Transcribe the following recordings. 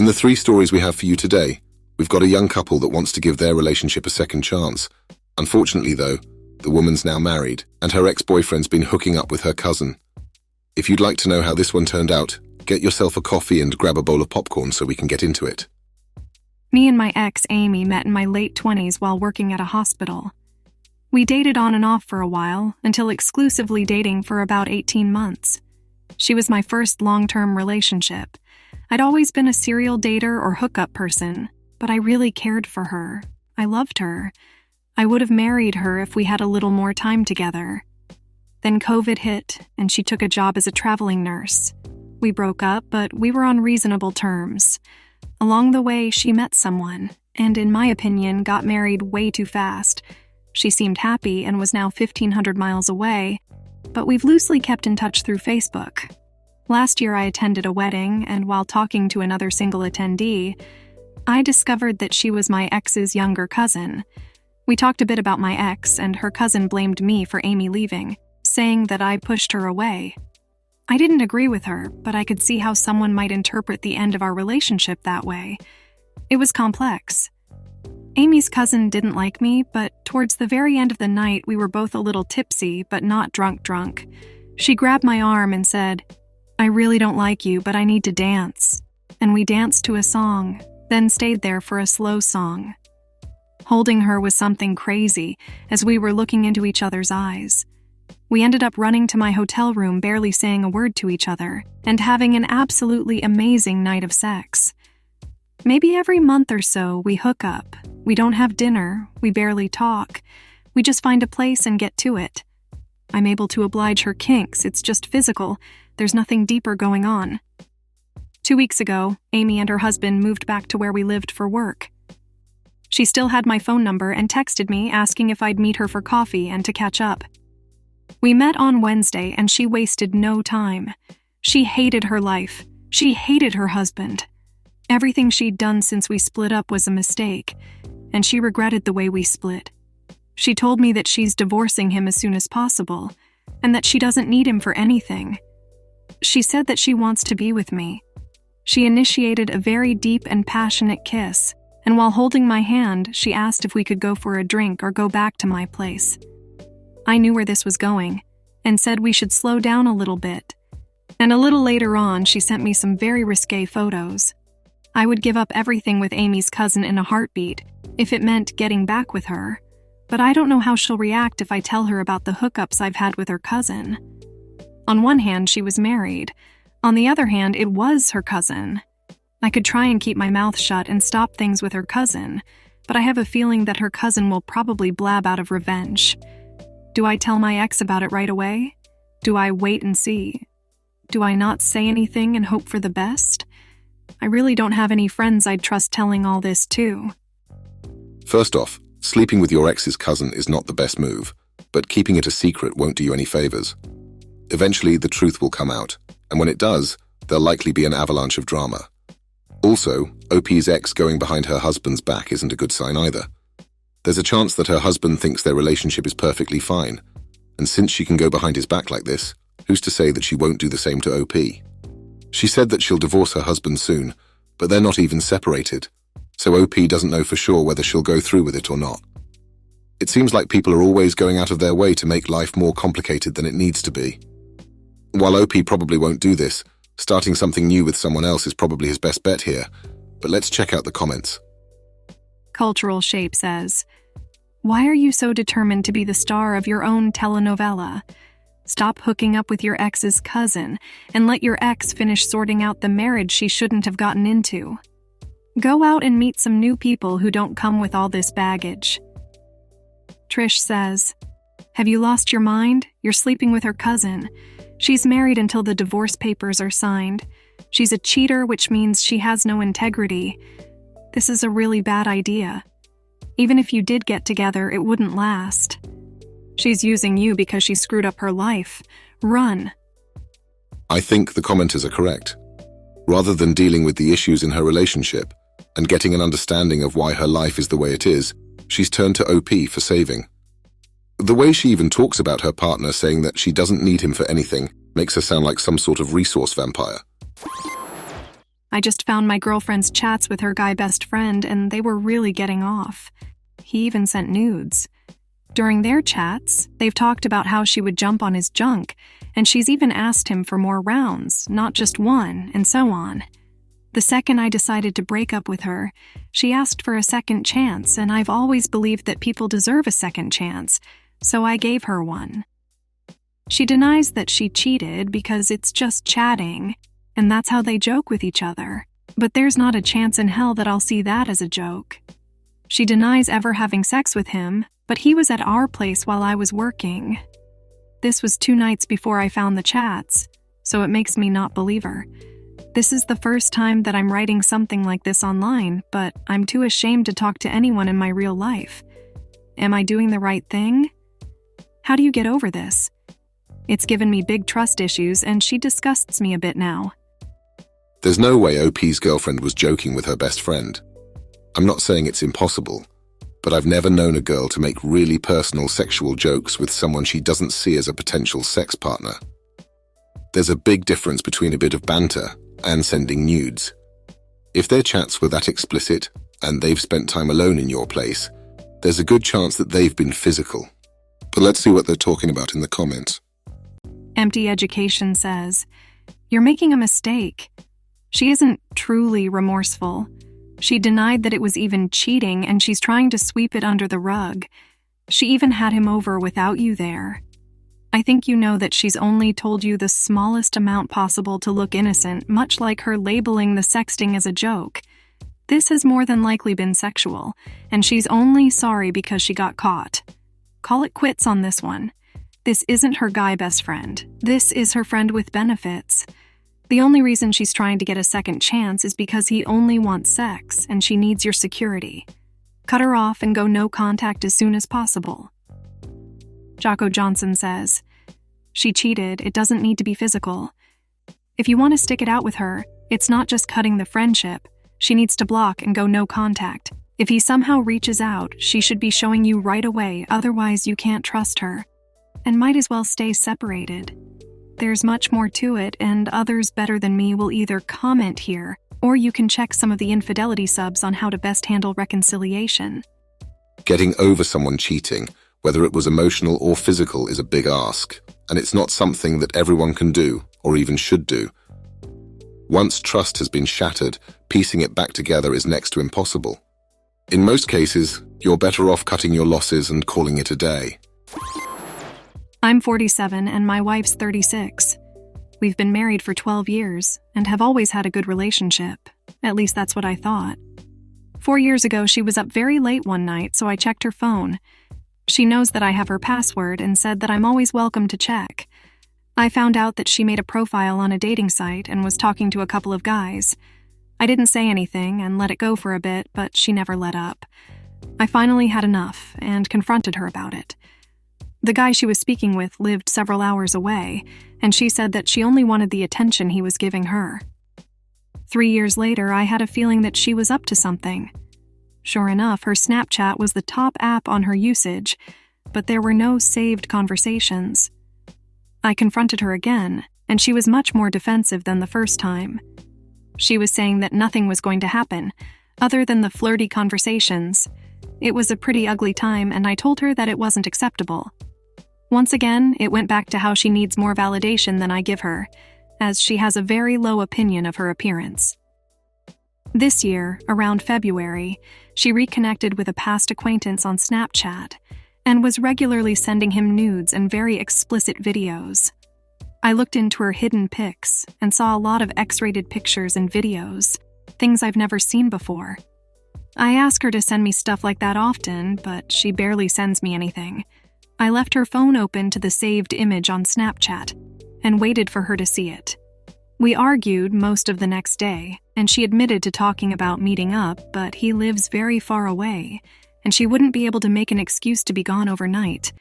In the 3 stories we have for you today, we've got a young couple that wants to give their relationship a second chance. Unfortunately, though, the woman's now married, and her ex-boyfriend's been hooking up with her cousin. If you'd like to know how this one turned out, get yourself a coffee and grab a bowl of popcorn so we can get into it. Me and my ex, Amy, met in my late 20s while working at a hospital. We dated on and off for a while, until exclusively dating for about 18 months. She was my first long-term relationship. I'd always been a serial dater or hookup person, but I really cared for her. I loved her. I would have married her if we had a little more time together. Then COVID hit, and she took a job as a traveling nurse. We broke up, but we were on reasonable terms. Along the way, she met someone, and in my opinion, got married way too fast. She seemed happy and was now 1,500 miles away, but we've loosely kept in touch through Facebook. Last year, I attended a wedding, and while talking to another single attendee, I discovered that she was my ex's younger cousin. We talked a bit about my ex, and her cousin blamed me for Amy leaving, saying that I pushed her away. I didn't agree with her, but I could see how someone might interpret the end of our relationship that way. It was complex. Amy's cousin didn't like me, but towards the very end of the night, we were both a little tipsy, but not drunk. She grabbed my arm and said, "I really don't like you, but I need to dance." And we danced to a song, then stayed there for a slow song. Holding her was something crazy, as we were looking into each other's eyes. We ended up running to my hotel room, barely saying a word to each other, and having an absolutely amazing night of sex. Maybe every month or so, we hook up. We don't have dinner, we barely talk. We just find a place and get to it. I'm able to oblige her kinks, it's just physical. There's nothing deeper going on. 2 weeks ago, Amy and her husband moved back to where we lived for work. She still had my phone number and texted me asking if I'd meet her for coffee and to catch up. We met on Wednesday and she wasted no time. She hated her life. She hated her husband. Everything she'd done since we split up was a mistake, and she regretted the way we split. She told me that she's divorcing him as soon as possible, and that she doesn't need him for anything. She said that she wants to be with me. She initiated a very deep and passionate kiss, and while holding my hand, she asked if we could go for a drink or go back to my place. I knew where this was going, and said we should slow down a little bit. And a little later on, she sent me some very risque photos. I would give up everything with Amy's cousin in a heartbeat, if it meant getting back with her, but I don't know how she'll react if I tell her about the hookups I've had with her cousin. On one hand, she was married. On the other hand, it was her cousin. I could try and keep my mouth shut and stop things with her cousin, but I have a feeling that her cousin will probably blab out of revenge. Do I tell my ex about it right away? Do I wait and see? Do I not say anything and hope for the best? I really don't have any friends I'd trust telling all this to. First off, sleeping with your ex's cousin is not the best move, but keeping it a secret won't do you any favors. Eventually, the truth will come out, and when it does, there'll likely be an avalanche of drama. Also, OP's ex going behind her husband's back isn't a good sign either. There's a chance that her husband thinks their relationship is perfectly fine, and since she can go behind his back like this, who's to say that she won't do the same to OP? She said that she'll divorce her husband soon, but they're not even separated, so OP doesn't know for sure whether she'll go through with it or not. It seems like people are always going out of their way to make life more complicated than it needs to be. While OP probably won't do this, starting something new with someone else is probably his best bet here, but let's check out the comments. Cultural Shape says, "Why are you so determined to be the star of your own telenovela? Stop hooking up with your ex's cousin and let your ex finish sorting out the marriage she shouldn't have gotten into. Go out and meet some new people who don't come with all this baggage." Trish says, "Have you lost your mind? You're sleeping with her cousin. She's married until the divorce papers are signed. She's a cheater, which means she has no integrity. This is a really bad idea. Even if you did get together, it wouldn't last. She's using you because she screwed up her life. Run." I think the commenters are correct. Rather than dealing with the issues in her relationship and getting an understanding of why her life is the way it is, she's turned to OP for saving. The way she even talks about her partner saying that she doesn't need him for anything makes her sound like some sort of resource vampire. I just found my girlfriend's chats with her guy best friend and they were really getting off. He even sent nudes. During their chats, they've talked about how she would jump on his junk, and she's even asked him for more rounds, not just one, and so on. The second I decided to break up with her, she asked for a second chance, and I've always believed that people deserve a second chance, so I gave her one. She denies that she cheated because it's just chatting, and that's how they joke with each other. But there's not a chance in hell that I'll see that as a joke. She denies ever having sex with him, but he was at our place while I was working. This was 2 nights before I found the chats, so it makes me not believe her. This is the first time that I'm writing something like this online, but I'm too ashamed to talk to anyone in my real life. Am I doing the right thing? How do you get over this? It's given me big trust issues, and she disgusts me a bit now. There's no way OP's girlfriend was joking with her best friend. I'm not saying it's impossible, but I've never known a girl to make really personal sexual jokes with someone she doesn't see as a potential sex partner. There's a big difference between a bit of banter and sending nudes. If their chats were that explicit and they've spent time alone in your place, there's a good chance that they've been physical. But let's see what they're talking about in the comments. Empty Education says, "You're making a mistake. She isn't truly remorseful. She denied that it was even cheating, and she's trying to sweep it under the rug. She even had him over without you there. I think you know that she's only told you the smallest amount possible to look innocent, much like her labeling the sexting as a joke. This has more than likely been sexual, and she's only sorry because she got caught. Call it quits on this one. This isn't her guy best friend. This is her friend with benefits. The only reason she's trying to get a second chance is because he only wants sex, and she needs your security. Cut her off and go no contact as soon as possible." Jocko Johnson says, "She cheated. It doesn't need to be physical. If you want to stick it out with her, it's not just cutting the friendship. She needs to block and go no contact. If he somehow reaches out, she should be showing you right away, otherwise you can't trust her. And might as well stay separated. There's much more to it, and others better than me will either comment here, or you can check some of the infidelity subs on how to best handle reconciliation." Getting over someone cheating, whether it was emotional or physical, is a big ask, and it's not something that everyone can do, or even should do. Once trust has been shattered, piecing it back together is next to impossible. In most cases, you're better off cutting your losses and calling it a day. I'm 47 and my wife's 36. We've been married for 12 years and have always had a good relationship. At least that's what I thought. 4 years ago, she was up very late one night, so I checked her phone. She knows that I have her password and said that I'm always welcome to check. I found out that she made a profile on a dating site and was talking to a couple of guys. I didn't say anything and let it go for a bit, but she never let up. I finally had enough and confronted her about it. The guy she was speaking with lived several hours away, and she said that she only wanted the attention he was giving her. 3 years later, I had a feeling that she was up to something. Sure enough, her Snapchat was the top app on her usage, but there were no saved conversations. I confronted her again, and she was much more defensive than the first time. She was saying that nothing was going to happen, other than the flirty conversations. It was a pretty ugly time, and I told her that it wasn't acceptable. Once again, it went back to how she needs more validation than I give her, as she has a very low opinion of her appearance. This year, around February, she reconnected with a past acquaintance on Snapchat and was regularly sending him nudes and very explicit videos. I looked into her hidden pics and saw a lot of X-rated pictures and videos, things I've never seen before. I ask her to send me stuff like that often, but she barely sends me anything. I left her phone open to the saved image on Snapchat and waited for her to see it. We argued most of the next day, and she admitted to talking about meeting up, but he lives very far away, and she wouldn't be able to make an excuse to be gone overnight.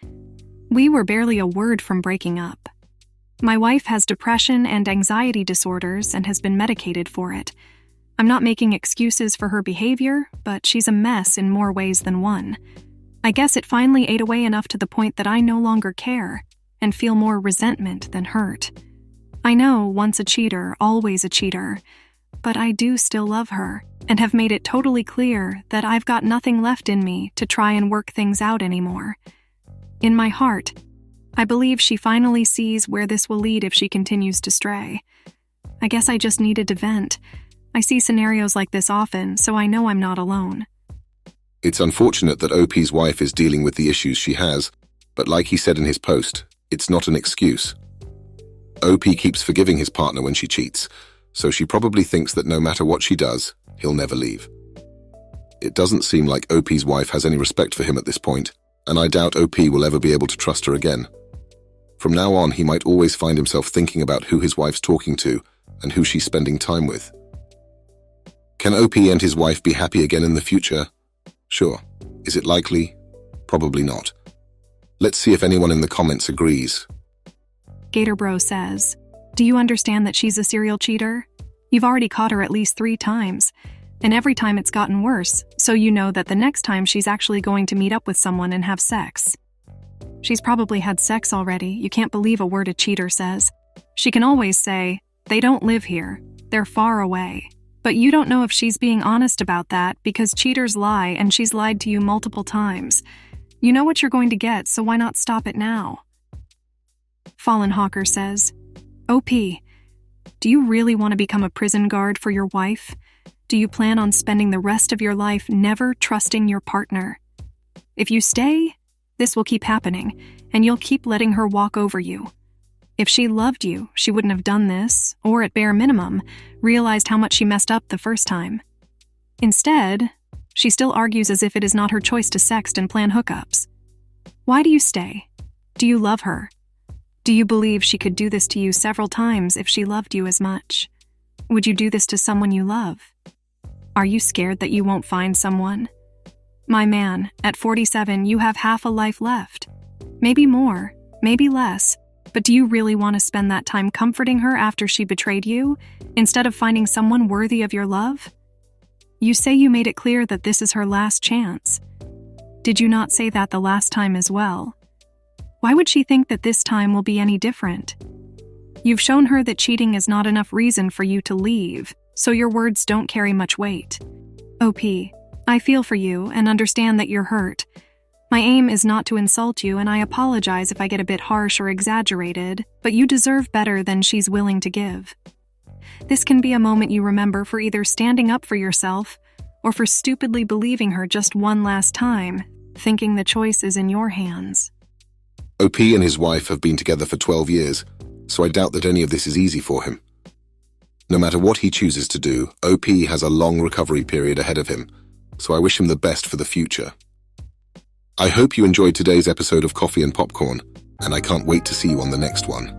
We were barely a word from breaking up. My wife has depression and anxiety disorders and has been medicated for it. I'm not making excuses for her behavior, but she's a mess in more ways than one. I guess it finally ate away enough to the point that I no longer care and feel more resentment than hurt. I know, once a cheater, always a cheater, But I do still love her, and have made it totally clear that I've got nothing left in me to try and work things out anymore. In my heart, I believe she finally sees where this will lead if she continues to stray. I guess I just needed to vent. I see scenarios like this often, so I know I'm not alone. It's unfortunate that OP's wife is dealing with the issues she has, but like he said in his post, it's not an excuse. OP keeps forgiving his partner when she cheats, so she probably thinks that no matter what she does, he'll never leave. It doesn't seem like OP's wife has any respect for him at this point, and I doubt OP will ever be able to trust her again. From now on, he might always find himself thinking about who his wife's talking to and who she's spending time with. Can OP and his wife be happy again in the future? Sure. Is it likely? Probably not. Let's see if anyone in the comments agrees. Gatorbro says, "Do you understand that she's a serial cheater? You've already caught her at least 3 times, and every time it's gotten worse, so you know that the next time she's actually going to meet up with someone and have sex. She's probably had sex already. You can't believe a word a cheater says. She can always say, 'They don't live here. They're far away.' But you don't know if she's being honest about that because cheaters lie and she's lied to you multiple times. You know what you're going to get, so why not stop it now?" Fallen Hawker says, "OP, do you really want to become a prison guard for your wife? Do you plan on spending the rest of your life never trusting your partner? If you stay, this will keep happening, and you'll keep letting her walk over you. If she loved you, she wouldn't have done this, or at bare minimum, realized how much she messed up the first time. Instead, she still argues as if it is not her choice to sext and plan hookups. Why do you stay? Do you love her? Do you believe she could do this to you several times if she loved you as much? Would you do this to someone you love? Are you scared that you won't find someone? My man, at 47, you have half a life left. Maybe more, maybe less. But do you really want to spend that time comforting her after she betrayed you, instead of finding someone worthy of your love? You say you made it clear that this is her last chance. Did you not say that the last time as well? Why would she think that this time will be any different? You've shown her that cheating is not enough reason for you to leave, so your words don't carry much weight. OP, I feel for you and understand that you're hurt. My aim is not to insult you, and I apologize if I get a bit harsh or exaggerated, but you deserve better than she's willing to give. This can be a moment you remember for either standing up for yourself or for stupidly believing her just one last time, thinking the choice is in your hands." OP and his wife have been together for 12 years, so I doubt that any of this is easy for him. No matter what he chooses to do, OP has a long recovery period ahead of him, so I wish him the best for the future. I hope you enjoyed today's episode of Coffee and Popcorn, and I can't wait to see you on the next one.